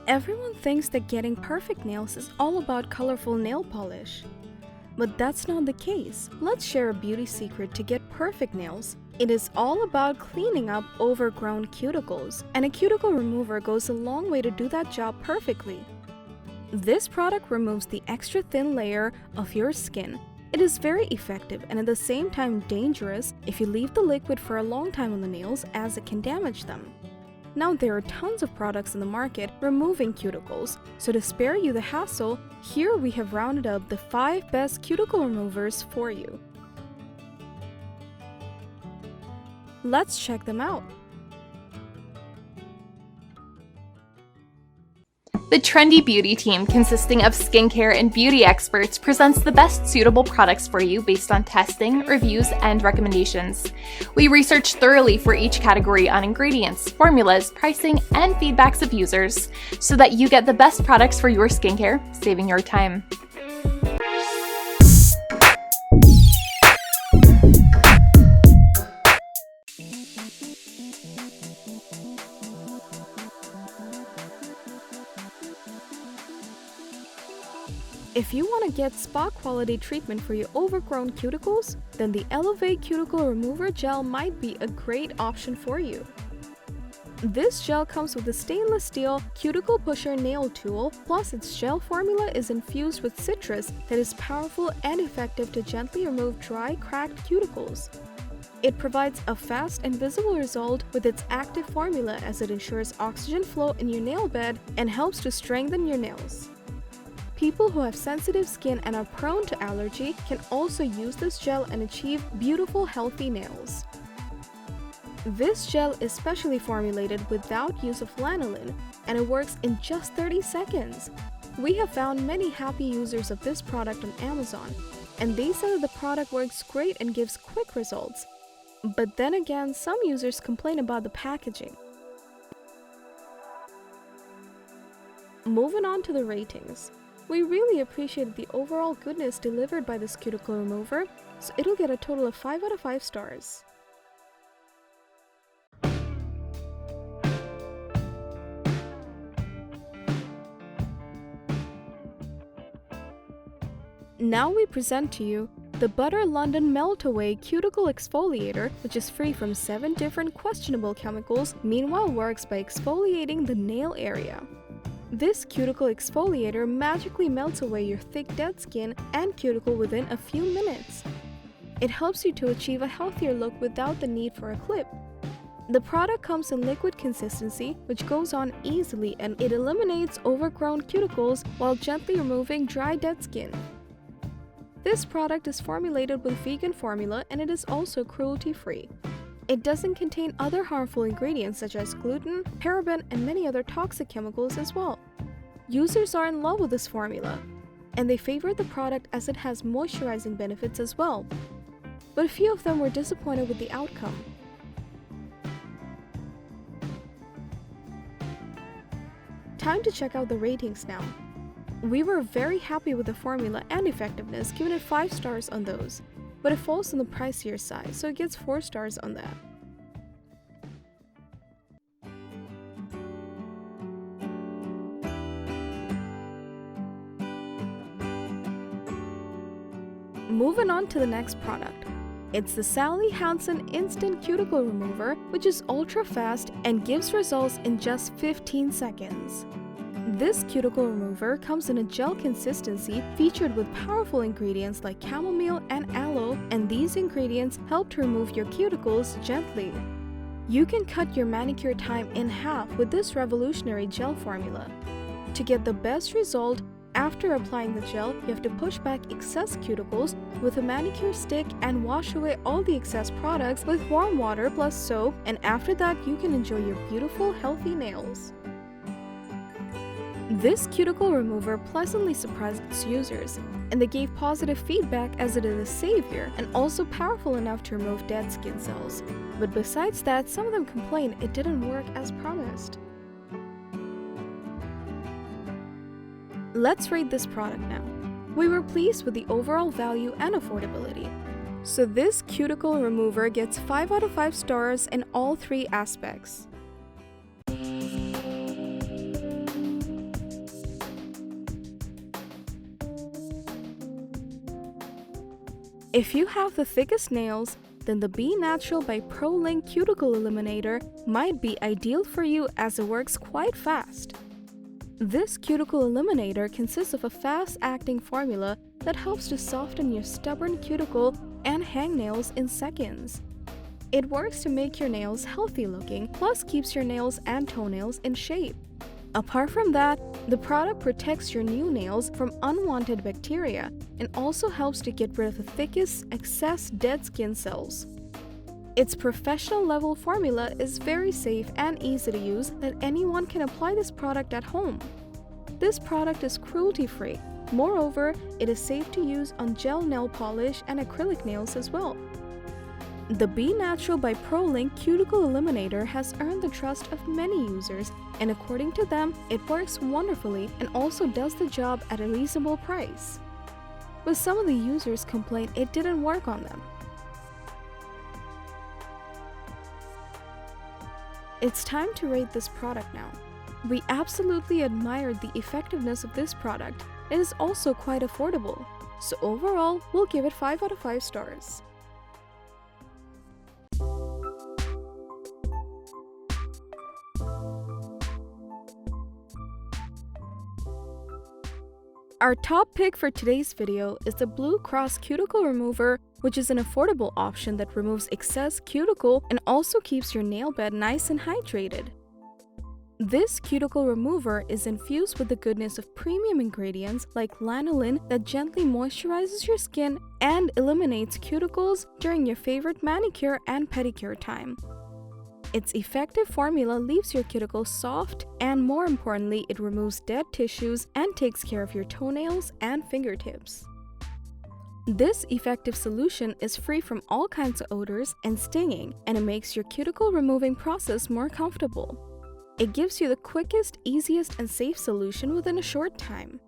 Everyone thinks that getting perfect nails is all about colorful nail polish. But that's not the case. Let's share a beauty secret to get perfect nails. It is all about cleaning up overgrown cuticles, and a cuticle remover goes a long way to do that job perfectly. This product removes the extra thin layer of your skin. It is very effective and at the same time dangerous if you leave the liquid for a long time on the nails, as it can damage them. Now, there are tons of products in the market removing cuticles, so to spare you the hassle, here we have rounded up the 5 best cuticle removers for you. Let's check them out. The Trendy Beauty team, consisting of skincare and beauty experts, presents the best suitable products for you based on testing, reviews, and recommendations. We research thoroughly for each category on ingredients, formulas, pricing, and feedbacks of users, so that you get the best products for your skincare, saving your time. If you want to get spa quality treatment for your overgrown cuticles, then the ELAVAE Cuticle Remover Gel might be a great option for you. This gel comes with a stainless steel cuticle pusher nail tool, plus its gel formula is infused with citrus that is powerful and effective to gently remove dry, cracked cuticles. It provides a fast and visible result with its active formula, as it ensures oxygen flow in your nail bed and helps to strengthen your nails. People who have sensitive skin and are prone to allergy can also use this gel and achieve beautiful, healthy nails. This gel is specially formulated without use of lanolin, and it works in just 30 seconds. We have found many happy users of this product on Amazon, and they say that the product works great and gives quick results. But then again, some users complain about the packaging. Moving on to the ratings. We really appreciated the overall goodness delivered by this cuticle remover, so it'll get a total of 5 out of 5 stars. Now we present to you the Butter London Melt Away Cuticle Exfoliator, which is free from 7 different questionable chemicals, meanwhile works by exfoliating the nail area. This cuticle exfoliator magically melts away your thick dead skin and cuticle within a few minutes. It helps you to achieve a healthier look without the need for a clip. The product comes in liquid consistency, which goes on easily, and it eliminates overgrown cuticles while gently removing dry dead skin. This product is formulated with vegan formula, and it is also cruelty-free. It doesn't contain other harmful ingredients such as gluten, paraben, and many other toxic chemicals as well. Users are in love with this formula, and they favor the product as it has moisturizing benefits as well. But a few of them were disappointed with the outcome. Time to check out the ratings now. We were very happy with the formula and effectiveness, giving it 5 stars on those. But it falls on the pricier side, so it gets 4 stars on that. Moving on to the next product. It's the Sally Hansen Instant Cuticle Remover, which is ultra fast and gives results in just 15 seconds. This cuticle remover comes in a gel consistency featured with powerful ingredients like chamomile and aloe, and these ingredients help to remove your cuticles gently. You can cut your manicure time in half with this revolutionary gel formula. To get the best result, after applying the gel, you have to push back excess cuticles with a manicure stick and wash away all the excess products with warm water plus soap, and after that you can enjoy your beautiful, healthy nails. This cuticle remover pleasantly surprised its users, and they gave positive feedback as it is a savior and also powerful enough to remove dead skin cells. But besides that, some of them complained it didn't work as promised. Let's rate this product now. We were pleased with the overall value and affordability. So this cuticle remover gets 5 out of 5 stars in all 3 aspects. If you have the thickest nails, then the Be Natural by ProLinc Cuticle Eliminator might be ideal for you as it works quite fast. This cuticle eliminator consists of a fast-acting formula that helps to soften your stubborn cuticle and hangnails in seconds. It works to make your nails healthy-looking, plus keeps your nails and toenails in shape. Apart from that, the product protects your new nails from unwanted bacteria and also helps to get rid of the thickest, excess dead skin cells. Its professional-level formula is very safe and easy to use that anyone can apply this product at home. This product is cruelty-free. Moreover, it is safe to use on gel nail polish and acrylic nails as well. The Be Natural by ProLinc Cuticle Eliminator has earned the trust of many users, and according to them, it works wonderfully and also does the job at a reasonable price. But some of the users complained it didn't work on them. It's time to rate this product now. We absolutely admired the effectiveness of this product. It is also quite affordable. So overall, we'll give it 5 out of 5 stars. Our top pick for today's video is the Blue Cross Cuticle Remover, which is an affordable option that removes excess cuticle and also keeps your nail bed nice and hydrated. This cuticle remover is infused with the goodness of premium ingredients like lanolin that gently moisturizes your skin and eliminates cuticles during your favorite manicure and pedicure time. Its effective formula leaves your cuticles soft, and more importantly, it removes dead tissues and takes care of your toenails and fingertips. This effective solution is free from all kinds of odors and stinging, and it makes your cuticle removing process more comfortable. It gives you the quickest, easiest, and safe solution within a short time.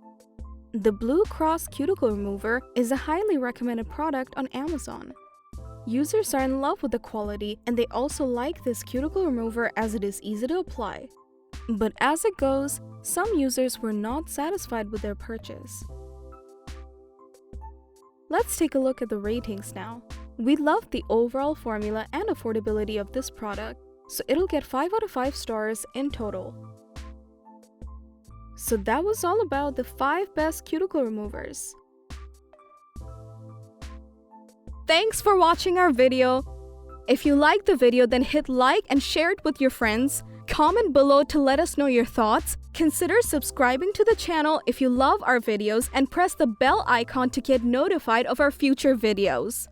The Blue Cross Cuticle Remover is a highly recommended product on Amazon. Users are in love with the quality, and they also like this cuticle remover as it is easy to apply. But as it goes, some users were not satisfied with their purchase. Let's take a look at the ratings now. We love the overall formula and affordability of this product, so it'll get 5 out of 5 stars in total. So that was all about the 5 best cuticle removers. Thanks for watching our video. If you liked the video, then hit like and share it with your friends. Comment below to let us know your thoughts. Consider subscribing to the channel if you love our videos and press the bell icon to get notified of our future videos.